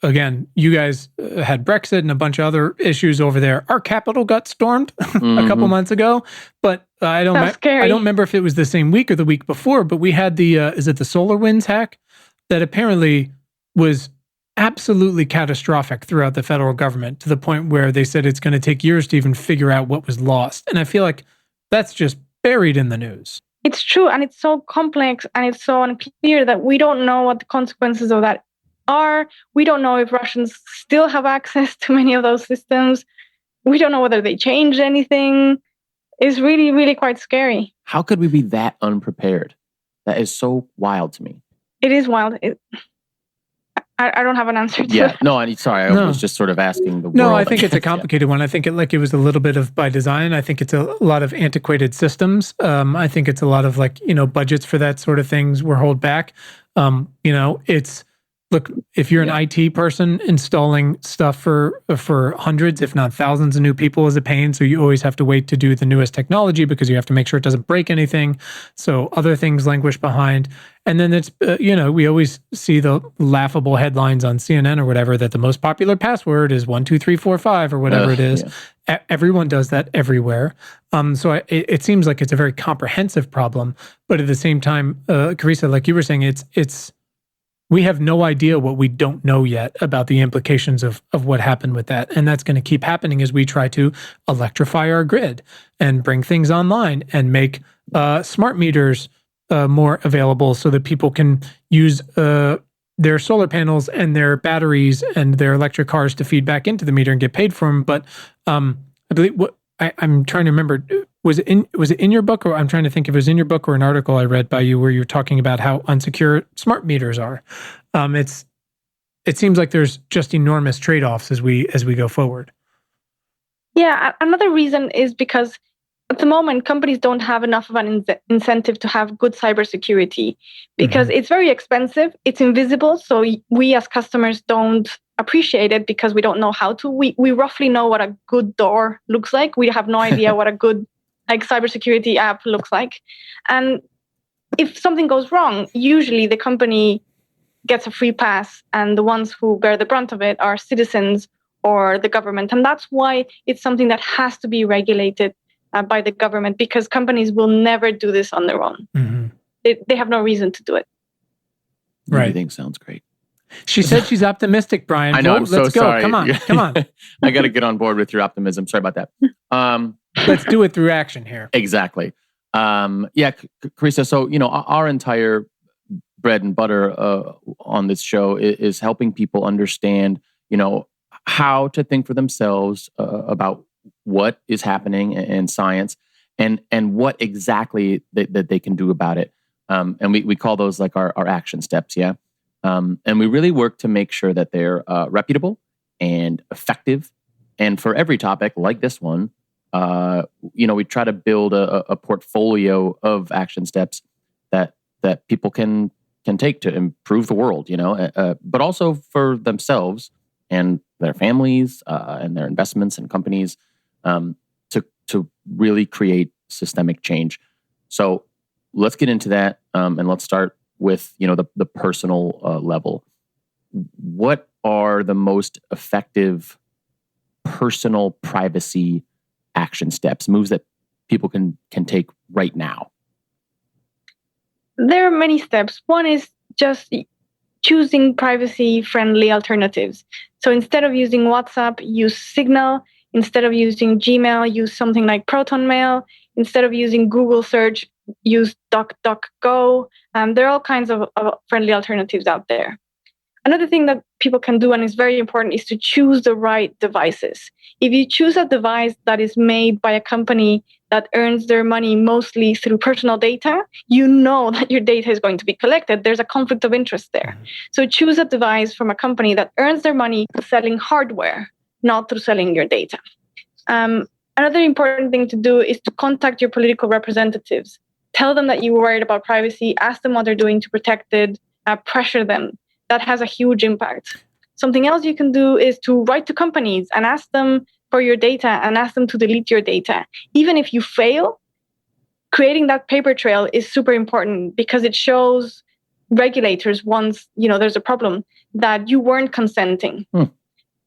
again, you guys had Brexit and a bunch of other issues over there. Our capital got stormed a couple months ago, but I don't remember if it was the same week or the week before, but we had the, is it the SolarWinds hack that apparently was absolutely catastrophic throughout the federal government, to the point where they said it's going to take years to even figure out what was lost. And I feel like that's just buried in the news. It's true, and it's so complex and it's so unclear that we don't know what the consequences of that are. We don't know if Russians still have access to many of those systems. We don't know whether they changed anything. It's really, really quite scary. How could we be that unprepared? That is so wild to me. It is wild. I don't have an answer to that. No, I was just sort of asking the world. No, I think it's a complicated one. I think it was a little bit of by design. I think it's a lot of antiquated systems. I think it's a lot of budgets for that sort of things were held back. Look, if you're an IT person, installing stuff for hundreds, if not thousands of new people is a pain. So you always have to wait to do the newest technology because you have to make sure it doesn't break anything. So other things languish behind. And then it's, we always see the laughable headlines on CNN or whatever that the most popular password is 12345 or whatever it is. Yeah. Everyone does that everywhere. So it seems like it's a very comprehensive problem. But at the same time, Carissa, like you were saying, we have no idea what we don't know yet about the implications of what happened with that. And that's going to keep happening as we try to electrify our grid and bring things online and make smart meters more available so that people can use their solar panels and their batteries and their electric cars to feed back into the meter and get paid for them. But I believe I'm trying to remember, was it in your book, or I'm trying to think if it was in your book or an article I read by you where you're talking about how unsecure smart meters are. It seems like there's just enormous trade-offs as we go forward. Yeah, another reason is because at the moment, companies don't have enough of an incentive to have good cybersecurity because it's very expensive, it's invisible, so we as customers don't appreciate it because we don't know how to. We roughly know what a good door looks like. We have no idea what a good cybersecurity app looks like. And if something goes wrong, usually the company gets a free pass, and the ones who bear the brunt of it are citizens or the government. And that's why it's something that has to be regulated by the government, because companies will never do this on their own. They have no reason to do it. Right. Everything sounds great. She said she's optimistic, Brian. I know. I'm so sorry. Come on. I got to get on board with your optimism. Sorry about that. Let's do it through action here. Exactly. Carissa, so, our entire bread and butter on this show is helping people understand, how to think for themselves about what is happening in science and what exactly that they can do about it. And we call those like our action steps. Yeah. And we really work to make sure that they're reputable and effective. And for every topic like this one, we try to build a portfolio of action steps that people can take to improve the world, but also for themselves and their families and their investments and companies to really create systemic change. So let's get into that, and let's start with the personal level. What are the most effective personal privacy action steps, moves that people can take right now? There are many steps. One is just choosing privacy-friendly alternatives. So instead of using WhatsApp, use Signal. Instead of using Gmail, use something like ProtonMail. Instead of using Google search, use DuckDuckGo. There are all kinds of friendly alternatives out there. Another thing that people can do, and is very important, is to choose the right devices. If you choose a device that is made by a company that earns their money mostly through personal data, you know that your data is going to be collected. There's a conflict of interest there. So choose a device from a company that earns their money selling hardware, not through selling your data. Another important thing to do is to contact your political representatives. Tell them that you were worried about privacy, ask them what they're doing to protect it, pressure them. that has a huge impact. Something else you can do is to write to companies and ask them for your data and ask them to delete your data. Even if you fail, creating that paper trail is super important because it shows regulators once, there's a problem that you weren't consenting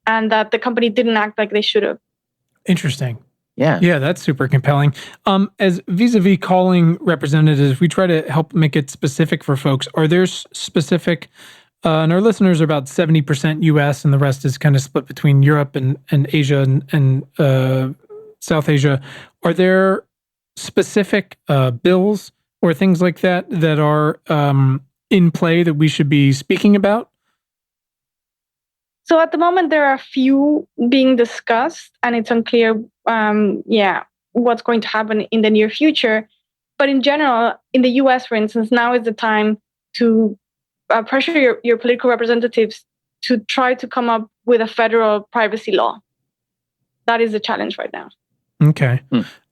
and that the company didn't act like they should have. Interesting. Yeah. Yeah, that's super compelling. As vis-a-vis calling representatives, we try to help make it specific for folks. Are there specific, and our listeners are about 70% US and the rest is kind of split between Europe and Asia and South Asia. Are there specific bills or things like that are in play that we should be speaking about? So at the moment, there are a few being discussed, and it's unclear, what's going to happen in the near future. But in general, in the US, for instance, now is the time to pressure your political representatives to try to come up with a federal privacy law. That is the challenge right now. Okay.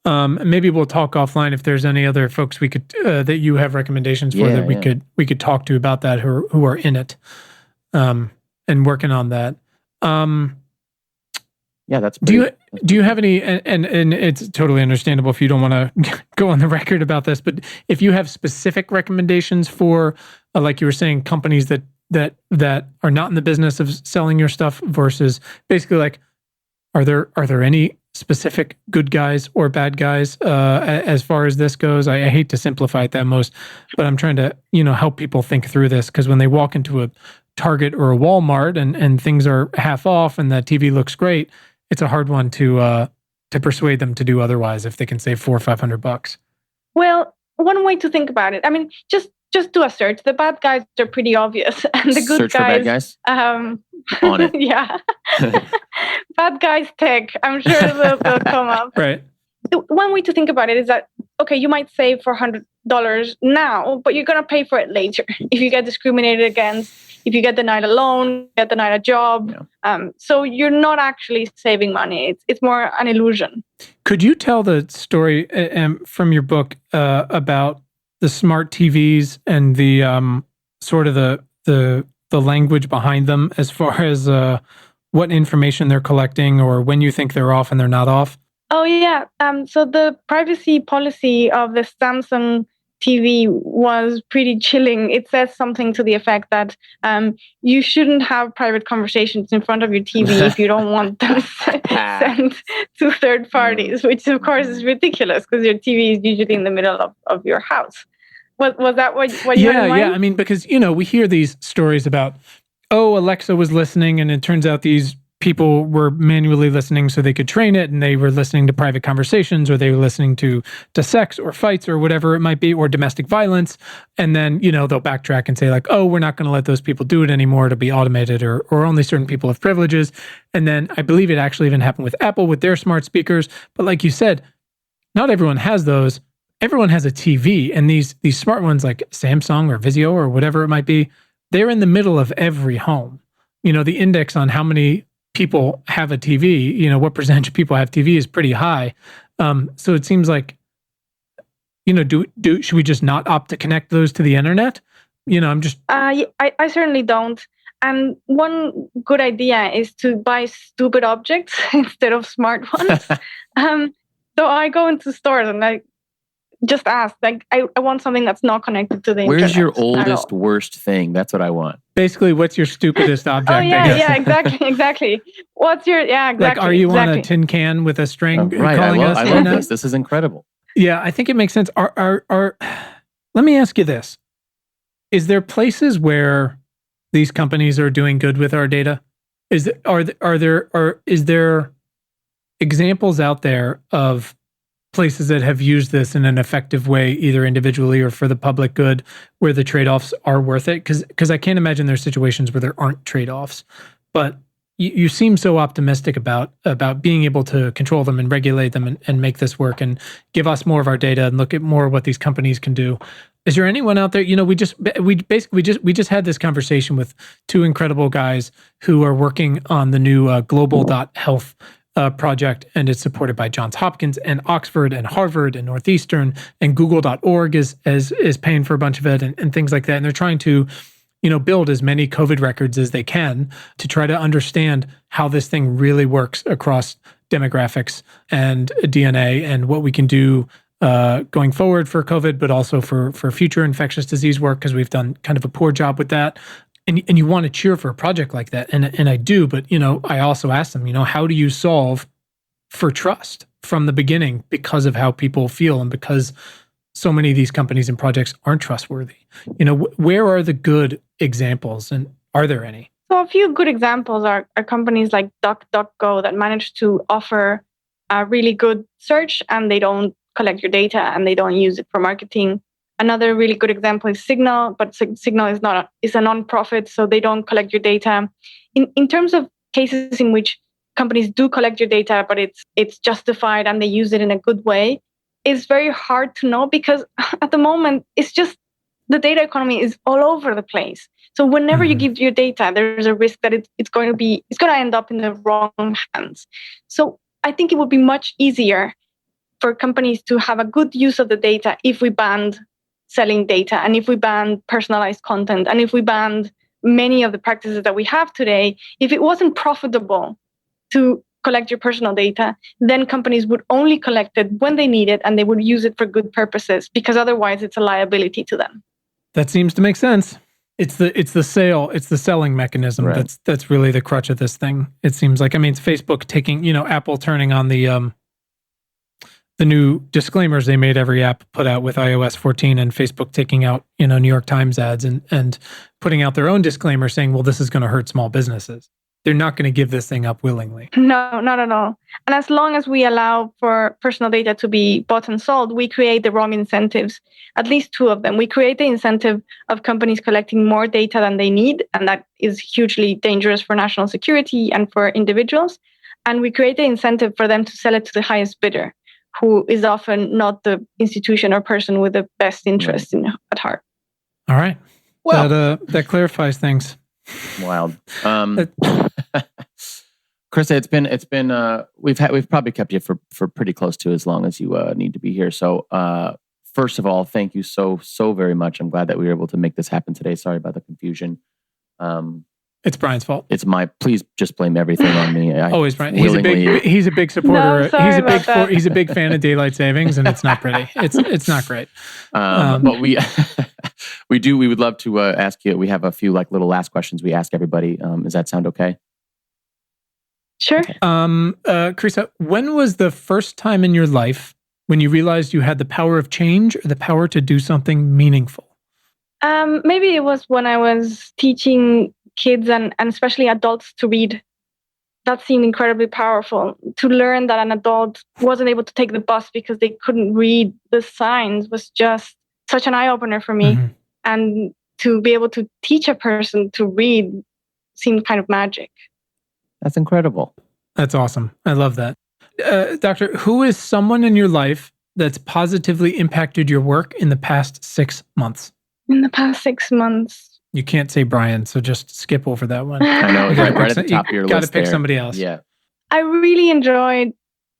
Maybe we'll talk offline if there's any other folks we could that you have recommendations for we could talk to about that who are in it. And working on that. That's do you have any, and it's totally understandable if you don't want to go on the record about this, but if you have specific recommendations for, like you were saying, companies that are not in the business of selling your stuff versus basically like, are there any specific good guys or bad guys as far as this goes? I hate to simplify it that most, but I'm trying to, help people think through this, because when they walk into a Target or a Walmart and things are half off and the TV looks great, it's a hard one to persuade them to do otherwise if they can save $400 or $500. Well, one way to think about it, I mean, just do a search. The bad guys are pretty obvious, and the good search guys. For bad guys. On it. Yeah. Bad guys tech. I'm sure they'll come up. Right. One way to think about it is that, okay, you might save $400 now, but you're going to pay for it later if you get discriminated against, if you get denied a loan, get denied a job. Yeah. So you're not actually saving money. It's more an illusion. Could you tell the story from your book about the smart TVs and the sort of the language behind them as far as what information they're collecting or when you think they're off and they're not off? Oh, yeah. So the privacy policy of the Samsung TV was pretty chilling. It says something to the effect that you shouldn't have private conversations in front of your TV if you don't want them sent to third parties, which of course is ridiculous because your TV is usually in the middle of your house. Was that what you had in mind? Yeah. I mean, because, we hear these stories about, Alexa was listening and it turns out these people were manually listening so they could train it, and they were listening to private conversations, or they were listening to sex or fights or whatever it might be, or domestic violence. And then, they'll backtrack and say like, we're not going to let those people do it anymore. It'll be automated, or only certain people have privileges. And then I believe it actually even happened with Apple with their smart speakers. But like you said, not everyone has those. Everyone has a TV, and these smart ones like Samsung or Vizio or whatever it might be, they're in the middle of every home. The index on how many people have a TV, what percentage of people have TV is pretty high. So it seems like, should we just not opt to connect those to the internet? I'm just... I certainly don't. And one good idea is to buy stupid objects instead of smart ones. So I go into stores and I just ask, like, I want something that's not connected to the internet. Where's your oldest, worst thing? That's what I want. Basically, what's your stupidest object? Yeah, exactly. What's your, exactly. Like, are you on a tin can with a string right, calling us? I love this. This is incredible. Yeah, I think it makes sense. Let me ask you this. Is there places where these companies are doing good with our data? Is there examples out there of places that have used this in an effective way, either individually or for the public good, where the trade-offs are worth it? Because I can't imagine there's situations where there aren't trade-offs. But you seem so optimistic about being able to control them and regulate them and make this work and give us more of our data and look at more of what these companies can do. Is there anyone out there? We just had this conversation with two incredible guys who are working on the new global.health project, and it's supported by Johns Hopkins and Oxford and Harvard and Northeastern, and Google.org is paying for a bunch of it and things like that. And they're trying to build as many COVID records as they can to try to understand how this thing really works across demographics and DNA and what we can do going forward for COVID, but also for future infectious disease work, because we've done kind of a poor job with that. And you want to cheer for a project like that. And I do, but, I also ask them, how do you solve for trust from the beginning because of how people feel and because so many of these companies and projects aren't trustworthy? Where are the good examples, and are there any? So a few good examples are companies like DuckDuckGo that manage to offer a really good search, and they don't collect your data and they don't use it for marketing. Another really good example is Signal, but Signal is a non-profit, so they don't collect your data. In terms of cases in which companies do collect your data, but it's justified and they use it in a good way, it's very hard to know, because at the moment it's just the data economy is all over the place. So whenever you give your data, there's a risk that it's going to end up in the wrong hands. So I think it would be much easier for companies to have a good use of the data if we banned selling data, and if we banned personalized content, and if we banned many of the practices that we have today. If it wasn't profitable to collect your personal data, then companies would only collect it when they need it, and they would use it for good purposes, because otherwise it's a liability to them. That seems to make sense. It's the selling mechanism. Right. That's really the crutch of this thing. It seems like, it's Facebook taking, Apple turning on the new disclaimers they made every app put out with iOS 14, and Facebook taking out, New York Times ads and putting out their own disclaimer saying, well, this is going to hurt small businesses. They're not going to give this thing up willingly. No, not at all. And as long as we allow for personal data to be bought and sold, we create the wrong incentives, at least two of them. We create the incentive of companies collecting more data than they need, and that is hugely dangerous for national security and for individuals. And we create the incentive for them to sell it to the highest bidder, who is often not the institution or person with the best interest at heart. All right. Well, that clarifies things. Wild. Carissa, it's been we've probably kept you for pretty close to as long as you need to be here. So first of all, thank you so very much. I'm glad that we were able to make this happen today. Sorry about the confusion. It's Brian's fault. Please just blame everything on me. Always Brian. He's a big supporter. No, he's a big fan of daylight savings, and it's not pretty. It's not great. But we would love to ask you. We have a few little last questions we ask everybody. Does that sound okay? Sure. Okay. Carissa, when was the first time in your life when you realized you had the power of change or the power to do something meaningful? Maybe it was when I was teaching kids and especially adults to read. That seemed incredibly powerful. To learn that an adult wasn't able to take the bus because they couldn't read the signs was just such an eye-opener for me. Mm-hmm. And to be able to teach a person to read seemed kind of magic. That's incredible. That's awesome. I love that. Doctor, who is someone in your life that's positively impacted your work in the past 6 months? In the past 6 months? You can't say Brian, so just skip over that one. I know, right at the top of your list. You got to pick somebody else. Yeah. I really enjoyed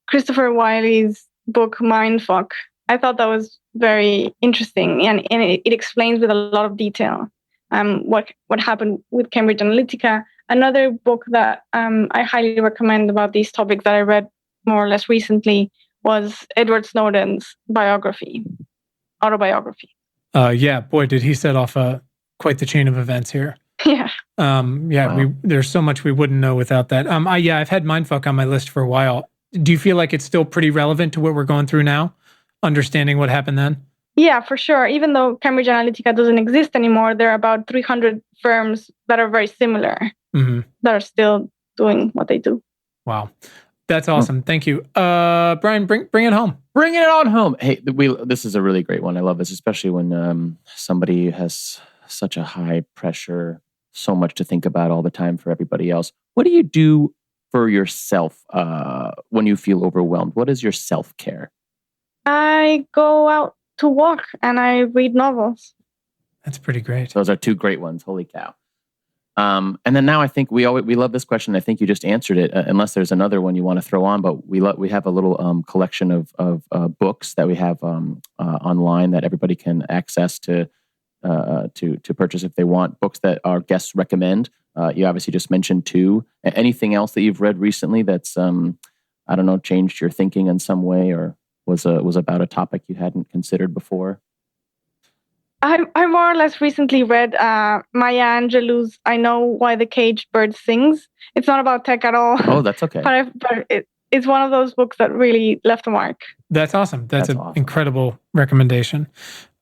Christopher Wiley's book, Mindfuck. I thought that was very interesting, and it explains with a lot of detail what happened with Cambridge Analytica. Another book that I highly recommend about these topics that I read more or less recently was Edward Snowden's autobiography. Yeah, boy, did he set off quite the chain of events here. Yeah. Wow. There's so much we wouldn't know without that. I've had Mindfuck on my list for a while. Do you feel like it's still pretty relevant to what we're going through now? Understanding what happened then? Yeah, for sure. Even though Cambridge Analytica doesn't exist anymore, there are about 300 firms that are very similar that are still doing what they do. Wow. That's awesome. Thank you. Brian, bring it home. Bring it on home. Hey, this is a really great one. I love this, especially when somebody has such a high pressure, so much to think about all the time for everybody else. What do you do for yourself when you feel overwhelmed? What is your self-care? I go out to walk and I read novels. That's pretty great. Those are two great ones. Holy cow. And then now I think we love this question. I think you just answered it, unless there's another one you want to throw on. But we have a little collection of books that we have online that everybody can access to to purchase if they want books that our guests recommend. You obviously just mentioned 2. Anything else that you've read recently that's changed your thinking in some way, or was about a topic you hadn't considered before? I more or less recently read Maya Angelou's "I Know Why the Caged Bird Sings." It's not about tech at all. Oh, that's okay. but it's one of those books that really left a mark. That's awesome. That's an awesome. Incredible recommendation.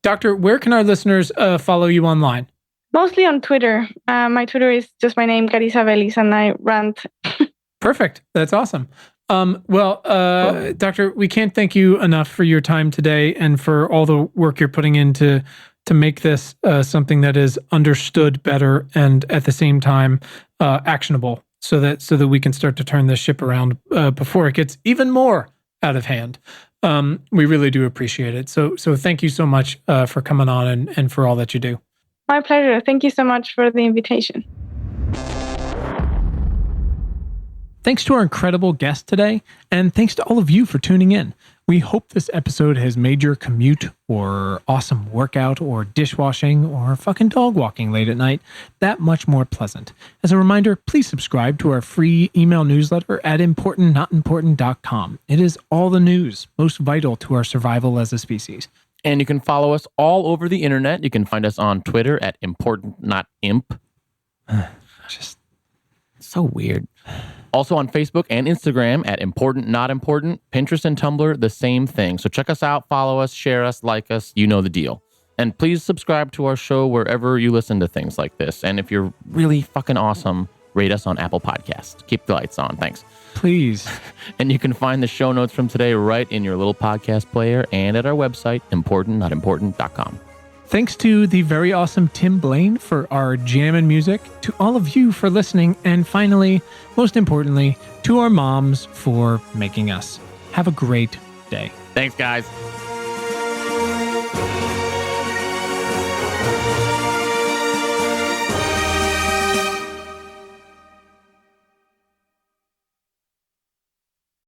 Doctor, where can our listeners follow you online? Mostly on Twitter. My Twitter is just my name, Carissa Véliz, and I rant. Perfect. That's awesome. Doctor, we can't thank you enough for your time today and for all the work you're putting into to make this something that is understood better and at the same time actionable, so that we can start to turn this ship around before it gets even more out of hand. We really do appreciate it. So thank you so much for coming on and for all that you do. My pleasure. Thank you so much for the invitation. Thanks to our incredible guest today, and thanks to all of you for tuning in. We hope this episode has made your commute or awesome workout or dishwashing or fucking dog walking late at night that much more pleasant. As a reminder, please subscribe to our free email newsletter at importantnotimportant.com. It is all the news most vital to our survival as a species. And you can follow us all over the internet. You can find us on Twitter at importantnotimp. Just so weird. Also on Facebook and Instagram at Important Not Important. Pinterest and Tumblr, the same thing. So check us out, follow us, share us, like us. You know the deal. And please subscribe to our show wherever you listen to things like this. And if you're really fucking awesome, rate us on Apple Podcasts. Keep the lights on. Thanks. please. And you can find the show notes from today right in your little podcast player and at our website, importantnotimportant.com. Thanks to the very awesome Tim Blaine for our jammin' music, to all of you for listening, and finally, most importantly, to our moms for making us. Have a great day. Thanks, guys.